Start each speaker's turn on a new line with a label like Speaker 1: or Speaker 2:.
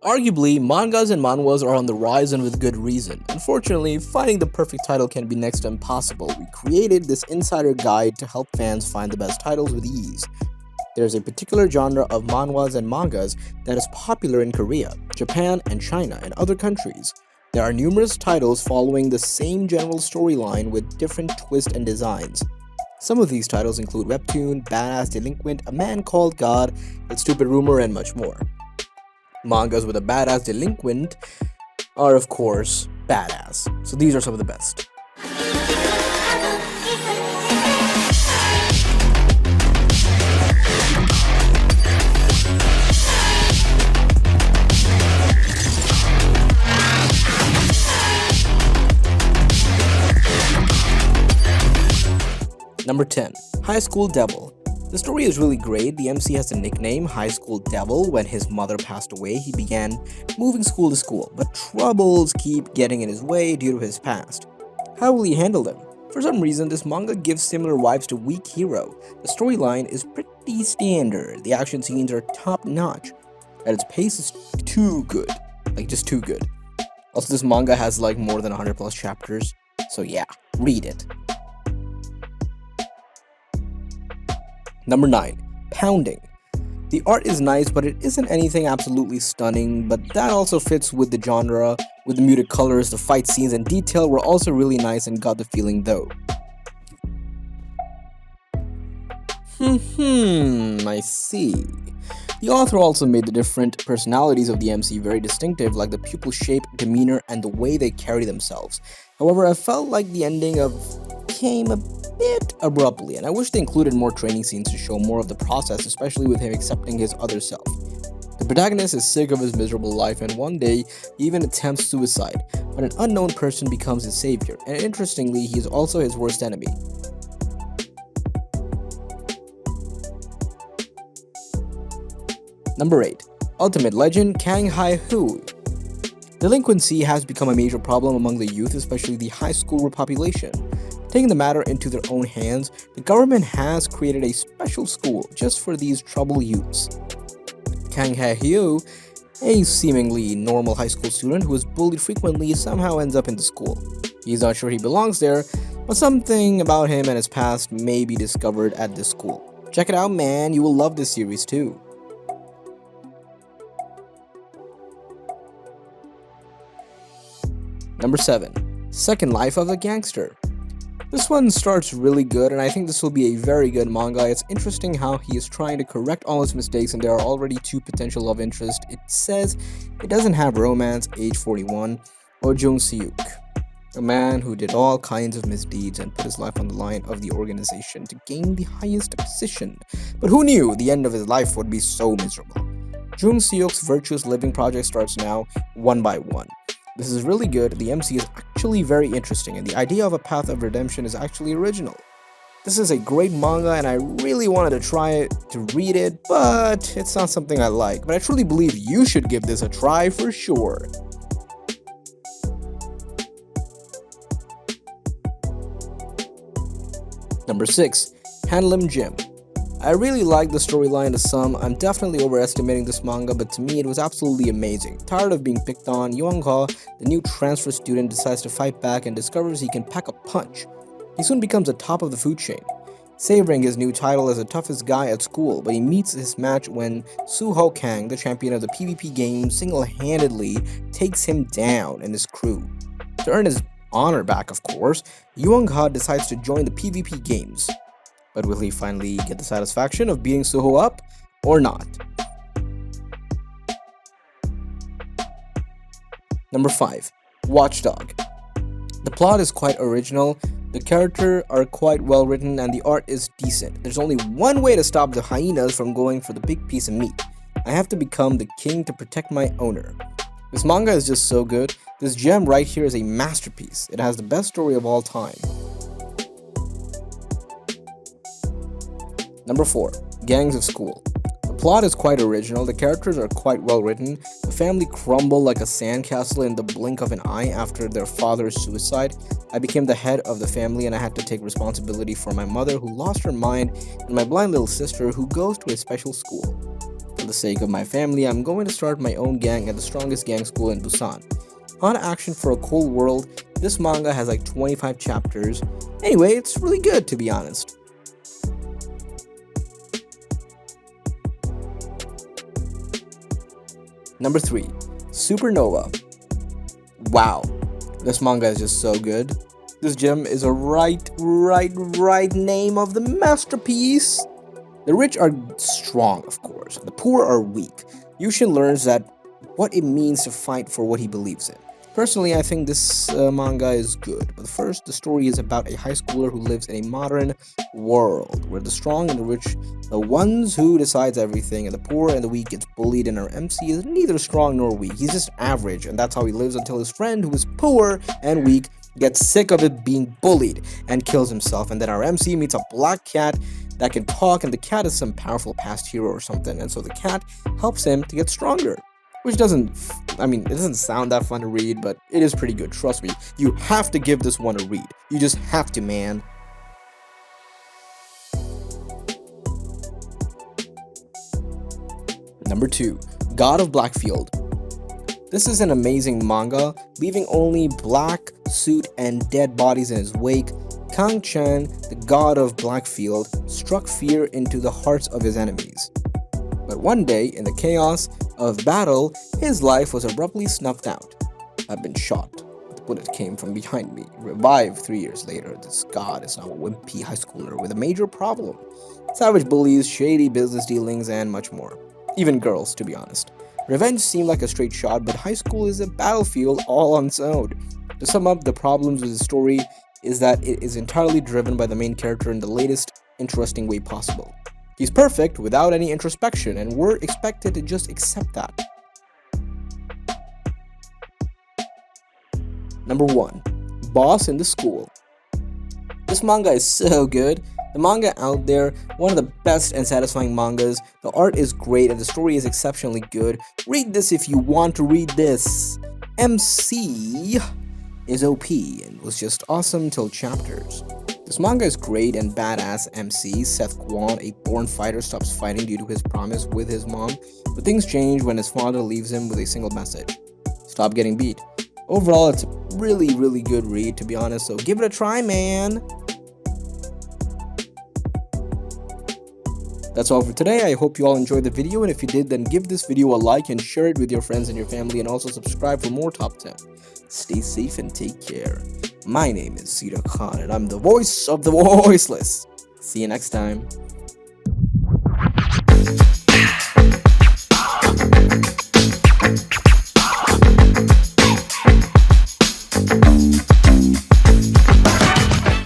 Speaker 1: Arguably, mangas and manhwas are on the rise and with good reason. Unfortunately, finding the perfect title can be next to impossible. We created this insider guide to help fans find the best titles with ease. There's a particular genre of manhwas and mangas that is popular in Korea, Japan, and China, and other countries. There are numerous titles following the same general storyline with different twists and designs. Some of these titles include Webtoon, Badass Delinquent, A Man Called God, and Stupid Rumor, and much more. Mangas with a badass delinquent are, of course, badass. So these are some of the best. Number 10. High School Devil. The story is really great. The MC has the nickname High School Devil. When his mother passed away, he began moving school to school, but troubles keep getting in his way due to his past. How will he handle them? For some reason, this manga gives similar vibes to Weak Hero. The storyline is pretty standard. The action scenes are top notch, and its pace is too good. Like, just too good. Also, this manga has like more than 100 plus chapters, so yeah, read it. Number 9. Pounding. The art is nice, but it isn't anything absolutely stunning, but that also fits with the genre, with the muted colors, the fight scenes, and detail were also really nice and got the feeling though. I see. The author also made the different personalities of the MC very distinctive, like the pupil shape, demeanor, and the way they carry themselves. However, I felt like the ending came a bit abruptly, and I wish they included more training scenes to show more of the process, especially with him accepting his other self. The protagonist is sick of his miserable life, and one day he even attempts suicide, but an unknown person becomes his savior, and interestingly, he is also his worst enemy. Number 8. Ultimate Legend Kang Hae-hu. Delinquency has become a major problem among the youth, especially the high school population. Taking the matter into their own hands, the government has created a special school just for these troubled youths. Kang Hae-hu, a seemingly normal high school student who is bullied frequently, somehow ends up in the school. He's not sure he belongs there, but something about him and his past may be discovered at this school. Check it out, man, you will love this series too. Number 7. Second Life of a Gangster. This one starts really good, and I think this will be a very good manga. It's interesting how he is trying to correct all his mistakes, and there are already 2 potential love interests. It says it doesn't have romance, age 41, or Jung Seuk, a man who did all kinds of misdeeds and put his life on the line of the organization to gain the highest position. But who knew the end of his life would be so miserable? Jung Seuk's virtuous living project starts now, one by one. This is really good, the MC is actually very interesting, and the idea of a path of redemption is actually original. This is a great manga, and I really wanted to try to read it, but it's not something I like. But I truly believe you should give this a try for sure. Number 6. Hanlim Gym. I really like the storyline to some. I'm definitely overestimating this manga, but to me it was absolutely amazing. Tired of being picked on, Young-ha, the new transfer student, decides to fight back and discovers he can pack a punch. He soon becomes the top of the food chain, savoring his new title as the toughest guy at school, but he meets his match when Soo-ho Kang, the champion of the PvP game, single-handedly takes him down and his crew. To earn his honor back, of course, Young-ha decides to join the PvP games. But will he finally get the satisfaction of beating Soo-ho up, or not? Number 5. Watchdog. The plot is quite original, the characters are quite well written, and the art is decent. There's only one way to stop the hyenas from going for the big piece of meat. I have to become the king to protect my owner. This manga is just so good. This gem right here is a masterpiece. It has the best story of all time. Number 4. Gangs of School. The plot is quite original, the characters are quite well written, the family crumble like a sandcastle in the blink of an eye after their father's suicide. I became the head of the family and I had to take responsibility for my mother who lost her mind and my blind little sister who goes to a special school. But the the sake of my family, I'm going to start my own gang at the strongest gang school in Busan. Hot action for a cold world. This manga has like 25 chapters. Anyway, it's really good, to be honest. Number 3, Supernova. Wow, this manga is just so good. This gem is a right name of the masterpiece. The rich are strong, of course. The poor are weak. Yushin learns that what it means to fight for what he believes in. Personally, I think this manga is good. But first, the story is about a high schooler who lives in a modern world where the strong and the rich, the ones who decides everything, and the poor and the weak gets bullied, and our MC is neither strong nor weak. He's just average, and that's how he lives until his friend, who is poor and weak, gets sick of it being bullied and kills himself. And then our MC meets a black cat that can talk, and the cat is some powerful past hero or something, and so the cat helps him to get stronger. Which doesn't sound that fun to read, but it is pretty good, trust me. You have to give this one a read. You just have to, man. Number 2, God of Blackfield. This is an amazing manga, leaving only black suit and dead bodies in his wake. Kang-chan, the god of Blackfield, struck fear into the hearts of his enemies. But one day, in the chaos of battle, his life was abruptly snuffed out. I've been shot. The bullet came from behind me. Revived 3 years later, this god is now a wimpy high schooler with a major problem. Savage bullies, shady business dealings, and much more. Even girls, to be honest. Revenge seemed like a straight shot, but high school is a battlefield all on its own. To sum up, the problems with the story is that it is entirely driven by the main character in the latest interesting way possible. He's perfect without any introspection, and we're expected to just accept that. Number 1, Boss in the School. This manga is so good. The manga out there, one of the best and satisfying mangas. The art is great and the story is exceptionally good. Read this if you want to read this. MC is OP and was just awesome till chapters. This manga is great, and badass MC Seth Kwon, a born fighter, stops fighting due to his promise with his mom, but things change when his father leaves him with a single message: stop getting beat. Overall, it's a really good read, to be honest, so give it a try, man. That's all for today. I hope you all enjoyed the video, and if you did, then give this video a like and share it with your friends and your family, and also subscribe for more Top 10. Stay safe and take care. My name is Sita Khan, and I'm the voice of the voiceless. See you next time.